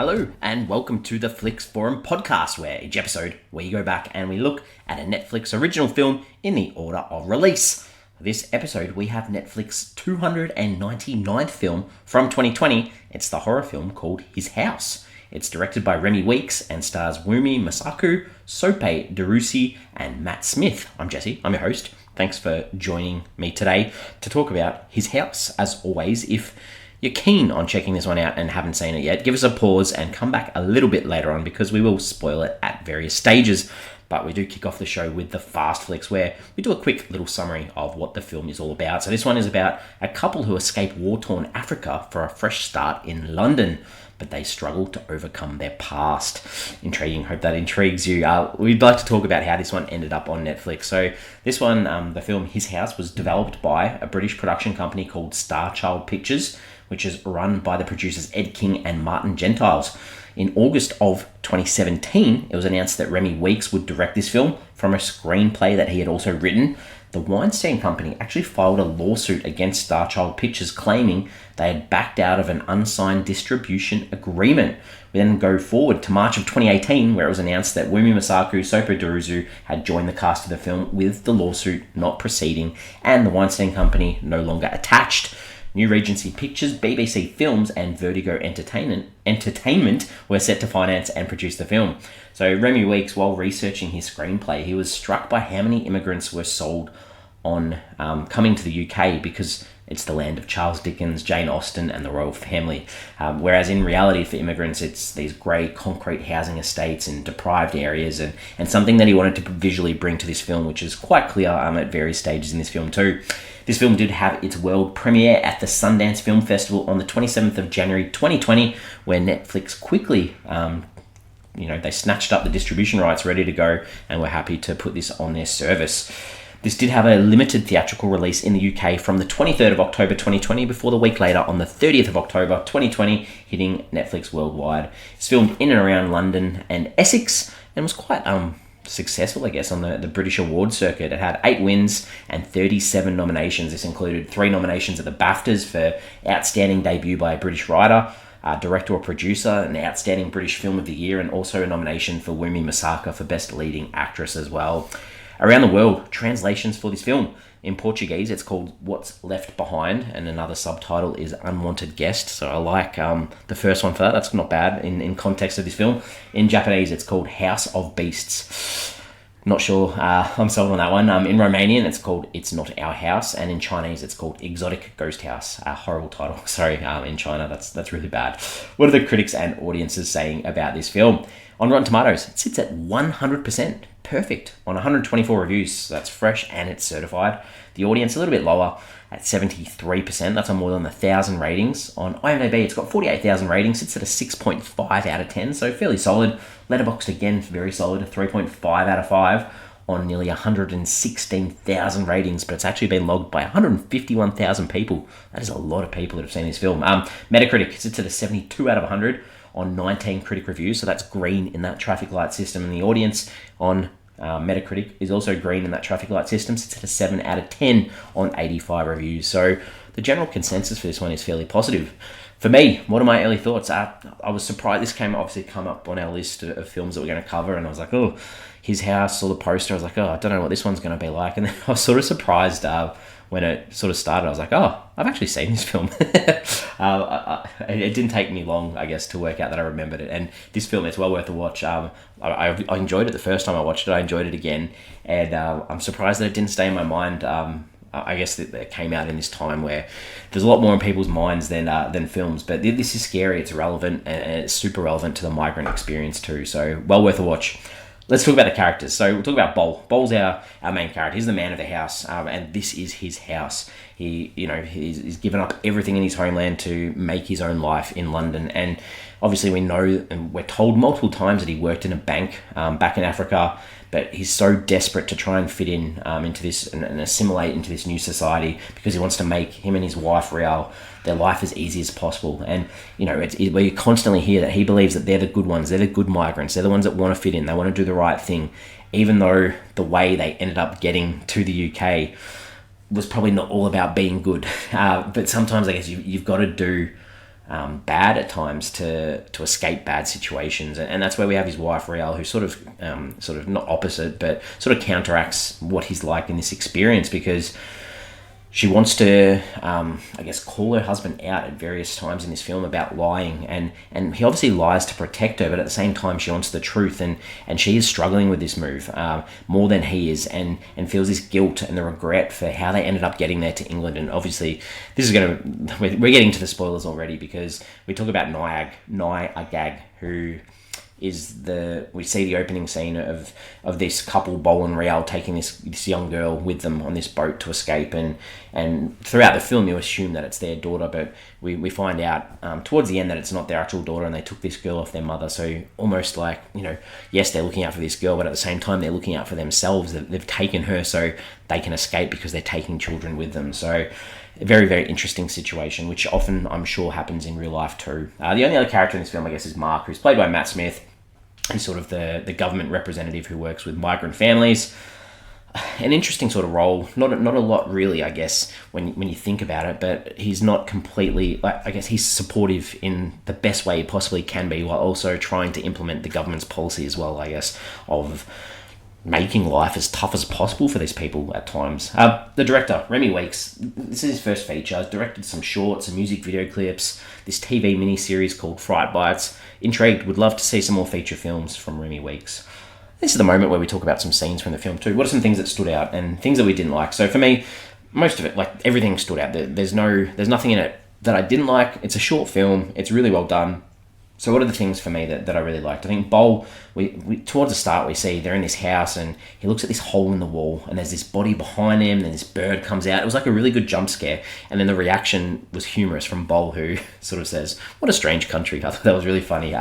Hello and welcome to the Flix Forum podcast, where each episode we go back and we look at a Netflix original film in the order of release. For this episode we have Netflix's 299th film from 2020. It's the horror film called His House. It's directed by Remi Weekes and stars Wunmi Mosaku, Sope, Dirisu and Matt Smith. I'm Jesse, I'm your host. Thanks for joining me today to talk about His House. As always, if you're keen on checking this one out and haven't seen it yet, give us a pause and come back a little bit later on because we will spoil it at various stages. But we do kick off the show with the Fast Flicks, where we do a quick little summary of what the film is all about. So this one is about a couple who escape war-torn Africa for a fresh start in London, but they struggle to overcome their past. Intriguing, hope that intrigues you. We'd like to talk about how this one ended up on Netflix. So this one, the film His House, was developed by a British production company called Starchild Pictures, which is run by the producers Ed King and Martin Gentiles. In August of 2017, it was announced that Remi Weekes would direct this film from a screenplay that he had also written. The Weinstein Company actually filed a lawsuit against Starchild Pictures, claiming they had backed out of an unsigned distribution agreement. We then go forward to March of 2018, where it was announced that Wunmi Mosaku, Sope, Dirisu had joined the cast of the film, with the lawsuit not proceeding and the Weinstein Company no longer attached. New Regency Pictures, BBC Films and Vertigo Entertainment were set to finance and produce the film. So Remi Weekes, while researching his screenplay, he was struck by how many immigrants were sold on coming to the UK, because it's the land of Charles Dickens, Jane Austen and the royal family. Whereas in reality for immigrants, it's these grey concrete housing estates in deprived areas, and something that he wanted to visually bring to this film, which is quite clear at various stages in this film too. This film did have its world premiere at the Sundance Film Festival on the 27th of January 2020, where Netflix quickly, they snatched up the distribution rights ready to go and were happy to put this on their service. This did have a limited theatrical release in the UK from the 23rd of October 2020, before the week later on the 30th of October 2020 hitting Netflix worldwide. It's filmed in and around London and Essex and was quite successful, I guess, on the British award circuit. It had 8 wins and 37 nominations. This included 3 nominations at the BAFTAs for Outstanding Debut by a British Writer, Director or Producer, an Outstanding British Film of the Year, and also a nomination for Wunmi Mosaku for Best Leading Actress as well. Around the world, translations for this film. In Portuguese, it's called What's Left Behind, and another subtitle is Unwanted Guest. So I like the first one for that. That's not bad in context of this film. In Japanese, it's called House of Beasts. Not sure I'm sold on that one. In Romanian, it's called It's Not Our House, and in Chinese, it's called Exotic Ghost House. A horrible title. Sorry, in China, that's really bad. What are the critics and audiences saying about this film? On Rotten Tomatoes, it sits at 100%. Perfect on 124 reviews. So that's fresh and it's certified. The audience a little bit lower at 73%. That's on more than 1,000 ratings. On IMDb, it's got 48,000 ratings. It's at a 6.5 out of 10, so fairly solid. Letterboxd, again, very solid, a 3.5 out of 5 on nearly 116,000 ratings, but it's actually been logged by 151,000 people. That is a lot of people that have seen this film. Metacritic sits at a 72 out of 100 on 19 critic reviews, so that's green in that traffic light system, and the audience on Metacritic is also green in that traffic light system. Sits at a 7 out of 10 on 85 reviews. So the general consensus for this one is fairly positive. For me, what are my early thoughts? I was surprised. This come up on our list of films that we're going to cover, and I was like, oh, His House, saw the poster, I was like, oh, I don't know what this one's going to be like. And then I was sort of surprised when it sort of started. I was like, oh, I've actually seen this film. It didn't take me long, I guess, to work out that I remembered it. And this film, it's well worth a watch. I enjoyed it the first time I watched it. I enjoyed it again. And I'm surprised that it didn't stay in my mind. I guess that it came out in this time where there's a lot more in people's minds than films. But this is scary, it's relevant, and it's super relevant to the migrant experience too. So well worth a watch. Let's talk about the characters. So we'll talk about Bol. Bol's our main character. He's the man of the house, and this is his house. He's given up everything in his homeland to make his own life in London. And obviously we know, and we're told multiple times, that he worked in a bank back in Africa, but he's so desperate to try and fit into this and assimilate into this new society, because he wants to make him and his wife, Rial, their life as easy as possible. And we constantly hear that he believes that they're the good ones, they're the good migrants, they're the ones that want to fit in, they want to do the right thing, even though the way they ended up getting to the UK was probably not all about being good. But sometimes I guess you've got to do bad at times to escape bad situations, and that's where we have his wife Rial, who sort of not opposite, but sort of counteracts what he's like in this experience, because she wants to, I guess, call her husband out at various times in this film about lying, and he obviously lies to protect her, but at the same time she wants the truth, and she is struggling with this move more than he is, and feels this guilt and the regret for how they ended up getting there to England. And obviously this is we're getting to the spoilers already, because we talk about Nyagag, who is we see the opening scene of this couple, Bol and Rial, taking this young girl with them on this boat to escape, and throughout the film you assume that it's their daughter, but we find out towards the end that it's not their actual daughter, and they took this girl off their mother. So almost like, yes, they're looking out for this girl, but at the same time they're looking out for themselves. They've taken her so they can escape, because they're taking children with them. So a very, very interesting situation, which often I'm sure happens in real life too. The only other character in this film, I guess, is Mark, who's played by Matt Smith. He's sort of the government representative who works with migrant families. An interesting sort of role. Not a lot really, I guess, when you think about it, but he's not completely, I guess he's supportive in the best way he possibly can be, while also trying to implement the government's policy as well, I guess, of making life as tough as possible for these people at times. The director, Remi Weekes, this is his first feature. He's directed some shorts, some music video clips, this TV miniseries called Fright Bites. Intrigued, would love to see some more feature films from Remi Weekes. This is the moment where we talk about some scenes from the film too. What are some things that stood out and things that we didn't like? So for me, most of it, like everything stood out. There's nothing in it that I didn't like. It's a short film. It's really well done. So what are the things for me that I really liked? I think Bol, we towards the start we see they're in this house and he looks at this hole in the wall and there's this body behind him, and this bird comes out. It was like a really good jump scare, and then the reaction was humorous from Bol, who sort of says, "What a strange country." I thought that was really funny.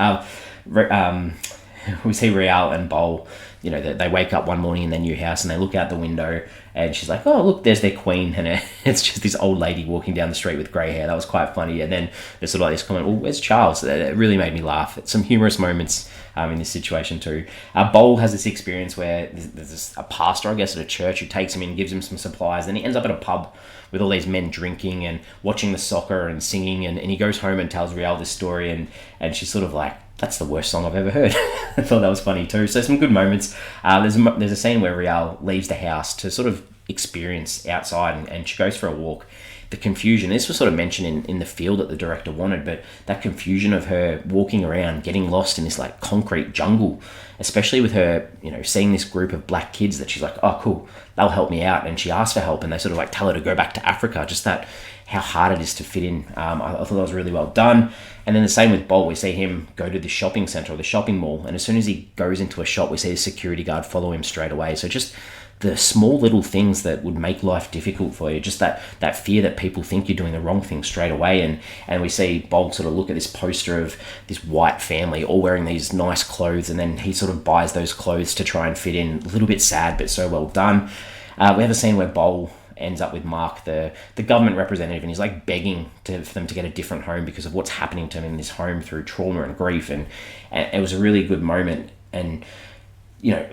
We see Rial and Bol, they wake up one morning in their new house and they look out the window and she's like, "Oh, look, there's their queen." And it's just this old lady walking down the street with grey hair. That was quite funny. And then there's sort of like this comment, "Well, where's Charles?" It really made me laugh. It's some humorous moments in this situation too. Bol has this experience where there's a pastor, I guess, at a church who takes him in, gives him some supplies, and he ends up at a pub with all these men drinking and watching the soccer and singing, and he goes home and tells Rial this story, and she's sort of like, "That's the worst song I've ever heard." I thought that was funny too. So some good moments. There's a scene where Rial leaves the house to sort of experience outside, and she goes for a walk. The confusion, this was sort of mentioned in the feel that the director wanted, but that confusion of her walking around, getting lost in this like concrete jungle, especially with her, seeing this group of black kids that she's like, "Oh, cool, they'll help me out." And she asks for help and they sort of like tell her to go back to Africa. Just that, how hard it is to fit in. I thought that was really well done. And then the same with Bol. We see him go to the shopping centre or the shopping mall, and as soon as he goes into a shop, we see the security guard follow him straight away. So just the small little things that would make life difficult for you, just that fear that people think you're doing the wrong thing straight away. And we see Bol sort of look at this poster of this white family all wearing these nice clothes, and then he sort of buys those clothes to try and fit in. A little bit sad, but so well done. We have a scene where Bol ends up with Mark, the government representative, and he's like begging for them to get a different home because of what's happening to him in this home through trauma and grief, and it was a really good moment. And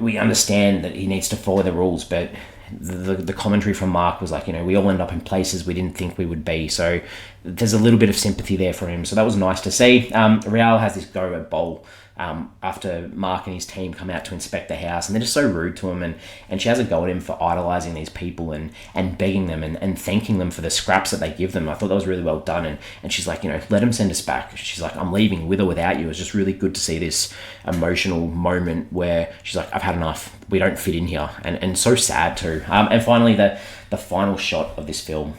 we understand that he needs to follow the rules, but the commentary from Mark was like, we all end up in places we didn't think we would be. So there's a little bit of sympathy there for him. So that was nice to see. Rial has this go at Bol after Mark and his team come out to inspect the house, and they're just so rude to him, and she has a go at him for idolising these people and begging them and thanking them for the scraps that they give them. I thought that was really well done, and she's like, let him send us back. She's like, "I'm leaving with or without you." It's just really good to see this emotional moment where she's like, "I've had enough. We don't fit in here," and so sad too. And finally, the final shot of this film.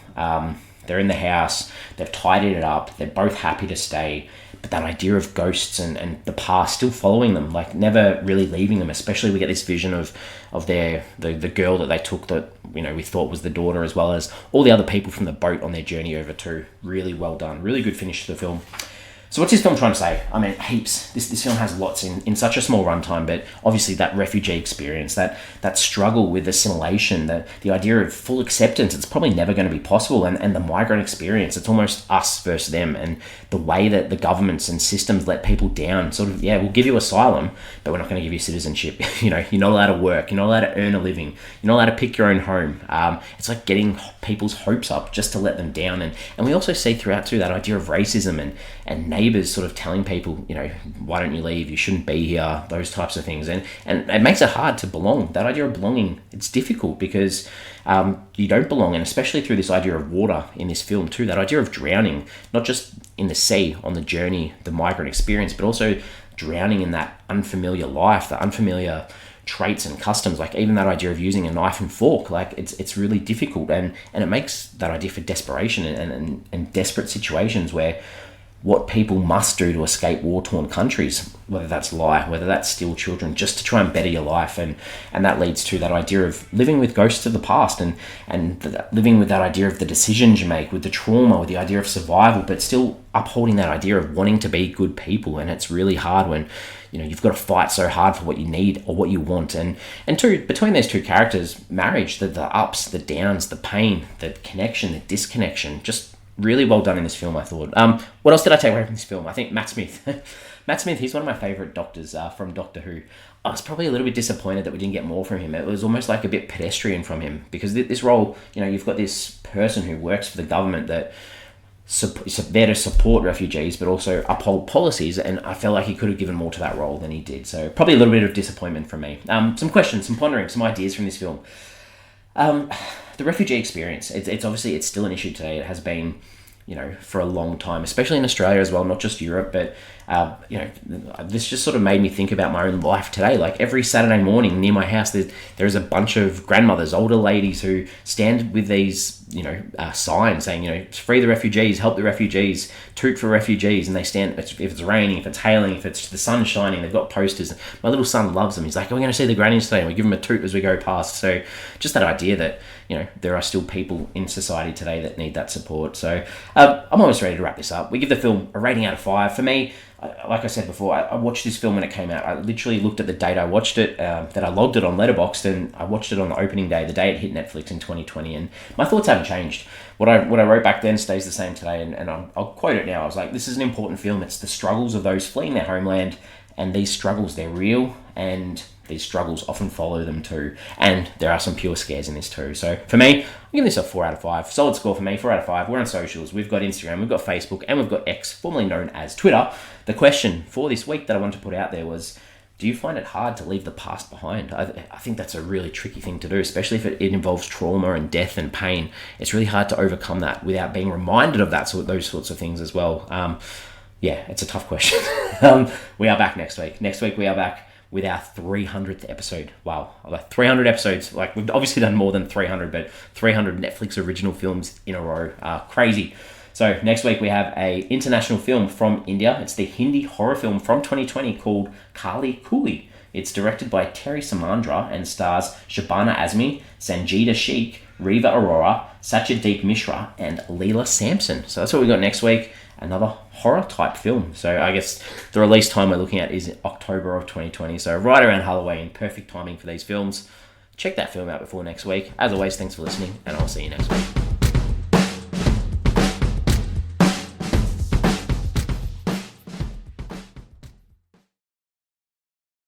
They're in the house, they've tidied it up, they're both happy to stay, but that idea of ghosts and the past still following them, like never really leaving them. Especially we get this vision of the girl that they took that we thought was the daughter, as well as all the other people from the boat on their journey over too. Really well done, really good finish to the film. So what's this film trying to say? I mean, heaps. This film has lots in such a small runtime, but obviously that refugee experience, that struggle with assimilation, the idea of full acceptance, it's probably never going to be possible, and the migrant experience, it's almost us versus them, and the way that the governments and systems let people down, sort of, we'll give you asylum, but we're not going to give you citizenship. You're not allowed to work, you're not allowed to earn a living, you're not allowed to pick your own home. It's like getting people's hopes up just to let them down, and we also see throughout too that idea of racism and neighbours sort of telling people, why don't you leave? You shouldn't be here. Those types of things, and it makes it hard to belong. That idea of belonging, it's difficult because you don't belong, and especially through this idea of water in this film too. That idea of drowning, not just in the sea on the journey, the migrant experience, but also drowning in that unfamiliar life, the unfamiliar traits and customs, like even that idea of using a knife and fork, like it's really difficult, and it makes that idea for desperation and desperate situations where what people must do to escape war-torn countries, whether that's lie, whether that's steal children, just to try and better your life, and that leads to that idea of living with ghosts of the past, and living with that idea of the decisions you make, with the trauma, with the idea of survival, but still upholding that idea of wanting to be good people. And it's really hard when you've got to fight so hard for what you need or what you want. And two, between those two characters, marriage, the ups, the downs, the pain, the connection, the disconnection, just really well done in this film, I thought. What else did I take away from this film? I think Matt Smith. Matt Smith, he's one of my favourite doctors from Doctor Who. I was probably a little bit disappointed that we didn't get more from him. It was almost like a bit pedestrian from him, because this role, you've got this person who works for the government that is there to support refugees but also uphold policies, and I felt like he could have given more to that role than he did. So probably a little bit of disappointment from me. Some questions, some pondering, some ideas from this film. The refugee experience, it's obviously, it's still an issue today. It has been, for a long time, especially in Australia as well, not just Europe, but, this just sort of made me think about my own life today. Like every Saturday morning near my house, there's a bunch of grandmothers, older ladies who stand with these, signs saying, free the refugees, help the refugees, toot for refugees. And they stand, if it's raining, if it's hailing, if it's the sun shining, they've got posters. My little son loves them. He's like, we're going to see the grannies today. And we give them a toot as we go past. So just that idea that, there are still people in society today that need that support. So I'm almost ready to wrap this up. We give the film a rating out of 5. For me, like I said before, I watched this film when it came out. I literally looked at the date I watched it, that I logged it on Letterboxd, and I watched it on the opening day, the day it hit Netflix in 2020, and my thoughts haven't changed. What I wrote back then stays the same today, and I'll quote it now. I was like, this is an important film. It's the struggles of those fleeing their homeland, and these struggles, they're real, and these struggles often follow them too. And there are some pure scares in this too. So for me, I'm giving this a 4 out of 5. Solid score for me, 4 out of 5. We're on socials. We've got Instagram, we've got Facebook, and we've got X, formerly known as Twitter. The question for this week that I wanted to put out there was, do you find it hard to leave the past behind? I think that's a really tricky thing to do, especially if it involves trauma and death and pain. It's really hard to overcome that without being reminded of those sorts of things as well. It's a tough question. We are back next week. Next week we are back with our 300th episode. Wow, 300 episodes. Like, we've obviously done more than 300, but 300 Netflix original films in a row. Crazy. So next week we have a international film from India. It's the Hindi horror film from 2020 called Kaali Khuhi. It's directed by Terry Samandra and stars Shabana Azmi, Sanjita Sheikh, Riva Arora, Satyadeep Mishra, and Leela Sampson. So that's what we got next week. Another horror type film. So I guess the release time we're looking at is October of 2020. So right around Halloween. Perfect timing for these films. Check that film out before next week. As always, thanks for listening, and I'll see you next week.